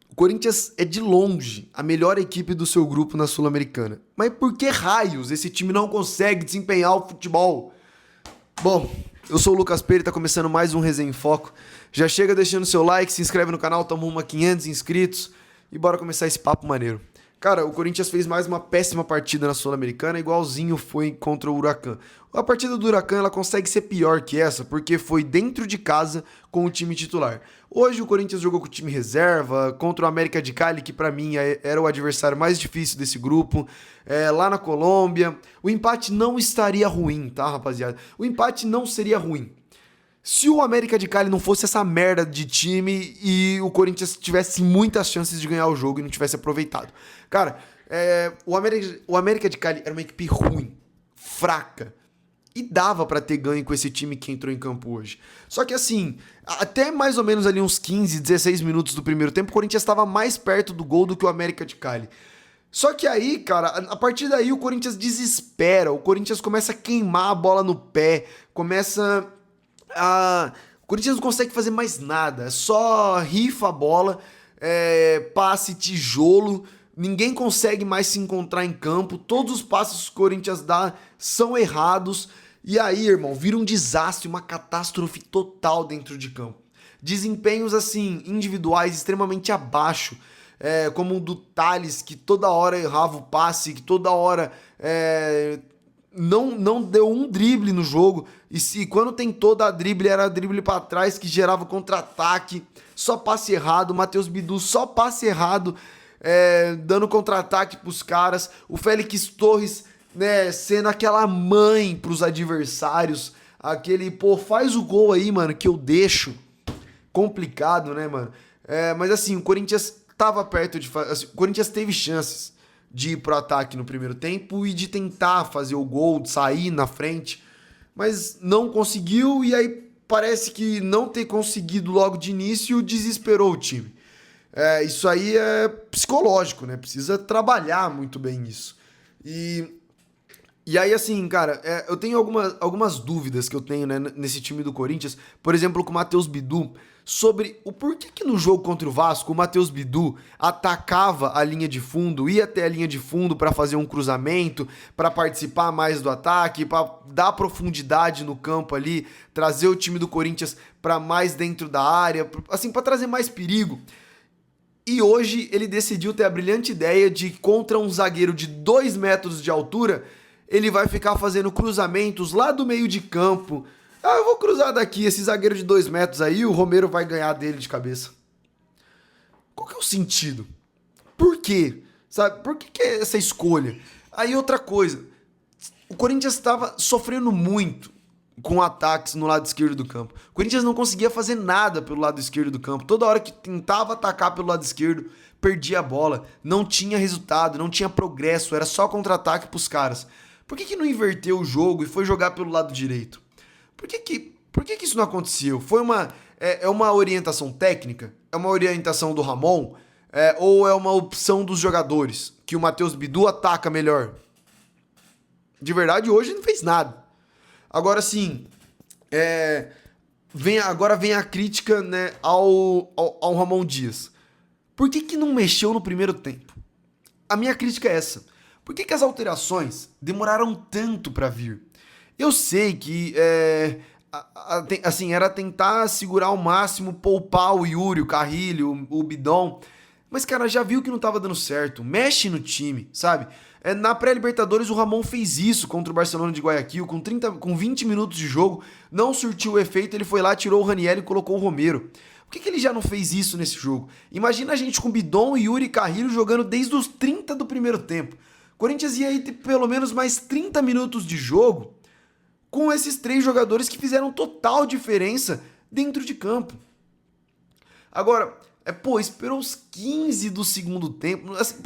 O Corinthians é de longe a melhor equipe do seu grupo na Sul-Americana. Mas por que raios esse time não consegue desempenhar o futebol? Bom, eu sou o Lucas Pereira e tá começando mais um Resenha em Foco. Já chega deixando seu like, se inscreve no canal, tamo uma 500 inscritos e bora começar esse papo maneiro. Cara, o Corinthians fez mais uma péssima partida na Sul-Americana, igualzinho foi contra o Huracan. A partida do Huracan ela consegue ser pior que essa, porque foi dentro de casa com o time titular. Hoje o Corinthians jogou com o time reserva, contra o América de Cali, que pra mim era o adversário mais difícil desse grupo, lá na Colômbia. O empate não estaria ruim, tá, rapaziada? O empate não seria ruim. Se o América de Cali não fosse essa merda de time e o Corinthians tivesse muitas chances de ganhar o jogo e não tivesse aproveitado. Cara, o América de Cali era uma equipe ruim, fraca. E dava pra ter ganho com esse time que entrou em campo hoje. Só que assim, até mais ou menos ali uns 15, 16 minutos do primeiro tempo, o Corinthians estava mais perto do gol do que o América de Cali. Só que aí, cara, a partir daí o Corinthians desespera. O Corinthians começa a queimar a bola no pé, o Corinthians não consegue fazer mais nada, só rifa a bola, passe, tijolo, ninguém consegue mais se encontrar em campo, todos os passos que o Corinthians dá são errados, e aí, irmão, vira um desastre, uma catástrofe total dentro de campo. Desempenhos, assim, individuais extremamente abaixo, como o do Thales, que toda hora errava o passe, que toda hora não deu um drible no jogo, e quando tentou dar drible, era drible pra trás que gerava contra-ataque, só passe errado, o Matheus Bidu só passe errado, dando contra-ataque pros caras, o Félix Torres, né, sendo aquela mãe pros adversários, faz o gol aí, mano, que eu deixo. Complicado, né, mano? Mas assim, o Corinthians tava perto de fazer, o Corinthians teve chances de ir pro ataque no primeiro tempo e de tentar fazer o gol, de sair na frente, mas não conseguiu, e aí parece que não ter conseguido logo de início desesperou o time. Isso aí é psicológico, né? Precisa trabalhar muito bem isso. E aí, assim, cara, eu tenho algumas dúvidas que eu tenho, né, nesse time do Corinthians, por exemplo, com o Matheus Bidu, sobre o porquê que no jogo contra o Vasco o Matheus Bidu atacava a linha de fundo, ia até a linha de fundo para fazer um cruzamento, para participar mais do ataque, para dar profundidade no campo ali, trazer o time do Corinthians para mais dentro da área, assim, para trazer mais perigo. E hoje ele decidiu ter a brilhante ideia de, contra um zagueiro de 2 metros de altura, ele vai ficar fazendo cruzamentos lá do meio de campo. Eu vou cruzar daqui, esse zagueiro de 2 metros aí, o Romero vai ganhar dele de cabeça. Qual que é o sentido? Por quê? Sabe? Por que é essa escolha? Aí outra coisa, o Corinthians estava sofrendo muito com ataques no lado esquerdo do campo. O Corinthians não conseguia fazer nada pelo lado esquerdo do campo. Toda hora que tentava atacar pelo lado esquerdo, perdia a bola. Não tinha resultado, não tinha progresso, era só contra-ataque pros caras. Por que não inverteu o jogo e foi jogar pelo lado direito? Por que isso não aconteceu? Foi uma orientação técnica? É uma orientação do Ramon? Ou é uma opção dos jogadores? Que o Matheus Bidu ataca melhor? De verdade, hoje não fez nada. Agora sim, agora vem a crítica, né, ao Ramon Dias. Por que não mexeu no primeiro tempo? A minha crítica é essa. Por que as alterações demoraram tanto pra vir? Eu sei que assim, era tentar segurar ao máximo, poupar o Yuri, o Carrilho, o Bidon. Mas, cara, já viu que não tava dando certo. Mexe no time, sabe? Na pré-Libertadores o Ramon fez isso contra o Barcelona de Guayaquil, com 20 minutos de jogo, não surtiu o efeito, ele foi lá, tirou o Ranieri e colocou o Romero. Por que ele já não fez isso nesse jogo? Imagina a gente com Bidon, Yuri e Carrilho jogando desde os 30 do primeiro tempo. Corinthians ia aí ter pelo menos mais 30 minutos de jogo com esses 3 jogadores que fizeram total diferença dentro de campo. Agora, esperou os 15 do segundo tempo. Assim,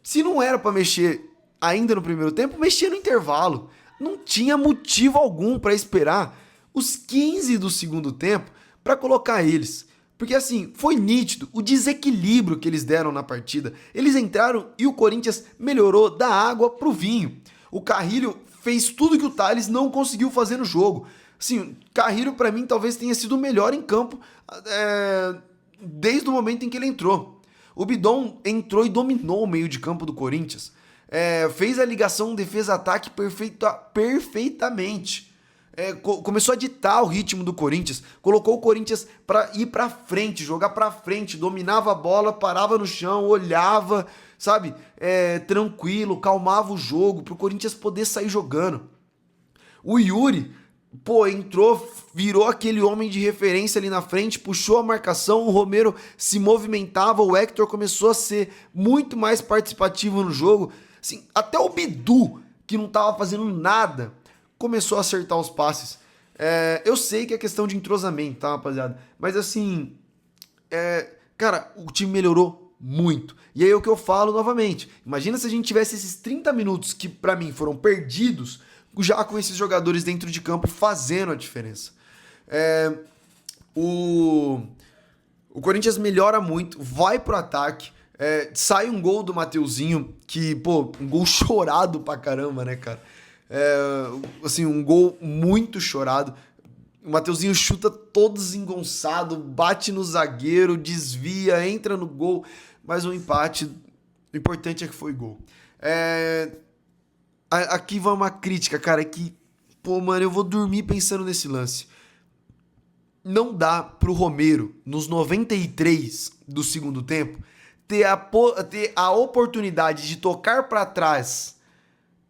se não era pra mexer ainda no primeiro tempo, mexia no intervalo. Não tinha motivo algum pra esperar os 15 do segundo tempo pra colocar eles. Porque assim, foi nítido o desequilíbrio que eles deram na partida. Eles entraram e o Corinthians melhorou da água pro vinho. O Carrilho fez tudo que o Thales não conseguiu fazer no jogo. Assim, Carrilho pra mim talvez tenha sido o melhor em campo desde o momento em que ele entrou. O Bidon entrou e dominou o meio de campo do Corinthians. Fez a ligação defesa-ataque perfeitamente. Começou a ditar o ritmo do Corinthians, colocou o Corinthians para ir para frente, jogar para frente, dominava a bola, parava no chão, olhava, sabe, tranquilo, calmava o jogo para o Corinthians poder sair jogando. O Yuri, entrou, virou aquele homem de referência ali na frente, puxou a marcação, o Romero se movimentava, o Hector começou a ser muito mais participativo no jogo. Assim, até o Bidu, que não estava fazendo nada, começou a acertar os passes. Eu sei que é questão de entrosamento, tá, rapaziada? Mas assim, cara, o time melhorou muito. E aí é o que eu falo novamente. Imagina se a gente tivesse esses 30 minutos que pra mim foram perdidos, já com esses jogadores dentro de campo fazendo a diferença. O Corinthians melhora muito, vai pro ataque, sai um gol do Mateuzinho, que, um gol chorado pra caramba, né, cara? Assim, um gol muito chorado. O Mateuzinho chuta todo desengonçado, bate no zagueiro, desvia, entra no gol, mas o empate, o importante é que foi gol. Aqui vai uma crítica, cara, que, mano, eu vou dormir pensando nesse lance. Não dá pro Romero, nos 93 do segundo tempo, ter a oportunidade de tocar pra trás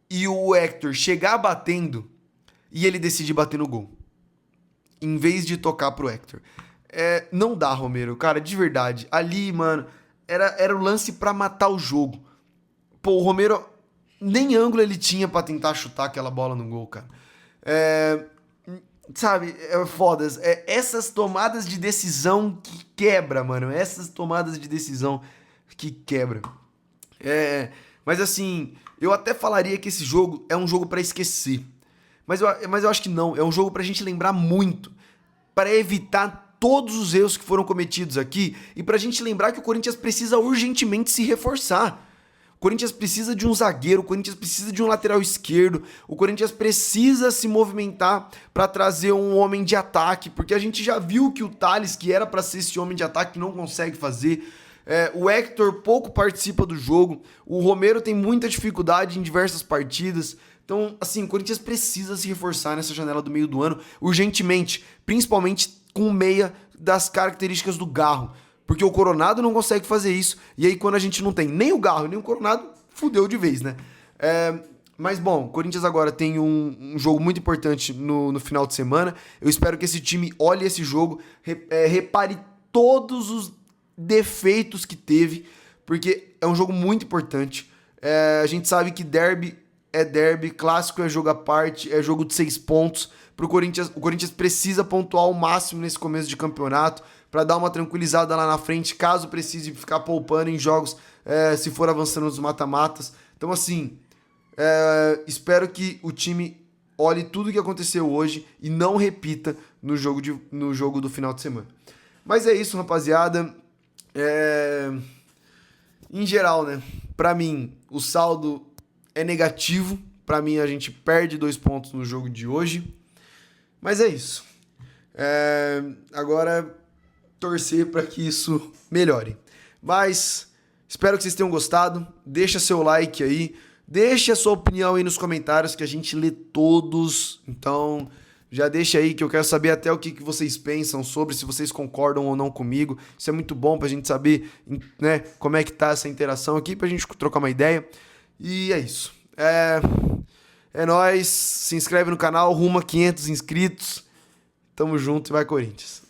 e o Hector chegar batendo e ele decidir bater no gol, em vez de tocar pro Hector. Não dá, Romero, cara, de verdade. Ali, mano, era o lance pra matar o jogo. O Romero nem ângulo ele tinha pra tentar chutar aquela bola no gol, cara. Sabe, foda. Essas tomadas de decisão que quebra, mano. Essas tomadas de decisão que quebra. Mas assim, eu até falaria que esse jogo é um jogo pra esquecer. Mas eu acho que não. É um jogo pra gente lembrar muito. Para evitar todos os erros que foram cometidos aqui. E pra gente lembrar que o Corinthians precisa urgentemente se reforçar. O Corinthians precisa de um zagueiro, o Corinthians precisa de um lateral esquerdo, o Corinthians precisa se movimentar para trazer um homem de ataque, porque a gente já viu que o Thales, que era para ser esse homem de ataque, não consegue fazer. O Hector pouco participa do jogo, o Romero tem muita dificuldade em diversas partidas. Então, assim, o Corinthians precisa se reforçar nessa janela do meio do ano urgentemente, principalmente com o meia das características do Garro. Porque o Coronado não consegue fazer isso. E aí, quando a gente não tem nem o Garro nem o Coronado, fudeu de vez, né? Mas, bom, o Corinthians agora tem um jogo muito importante no final de semana. Eu espero que esse time olhe esse jogo, repare todos os defeitos que teve, porque é um jogo muito importante. A gente sabe que derby é derby, clássico é jogo à parte, é jogo de 6 pontos. O Corinthians precisa pontuar o máximo nesse começo de campeonato, para dar uma tranquilizada lá na frente, caso precise ficar poupando em jogos, se for avançando nos mata-matas. Então, assim, espero que o time olhe tudo o que aconteceu hoje e não repita no jogo do final de semana. Mas é isso, rapaziada. Em geral, né? Pra mim, o saldo é negativo. Pra mim, a gente perde 2 pontos no jogo de hoje. Mas é isso. Agora, torcer para que isso melhore. Mas espero que vocês tenham gostado. Deixa seu like aí. Deixa a sua opinião aí nos comentários que a gente lê todos. Então, já deixa aí que eu quero saber até o que vocês pensam sobre, se vocês concordam ou não comigo. Isso é muito bom pra gente saber, né, como é que tá essa interação aqui, pra gente trocar uma ideia. E é isso. É nóis. Se inscreve no canal, rumo a 500 inscritos. Tamo junto e vai Corinthians.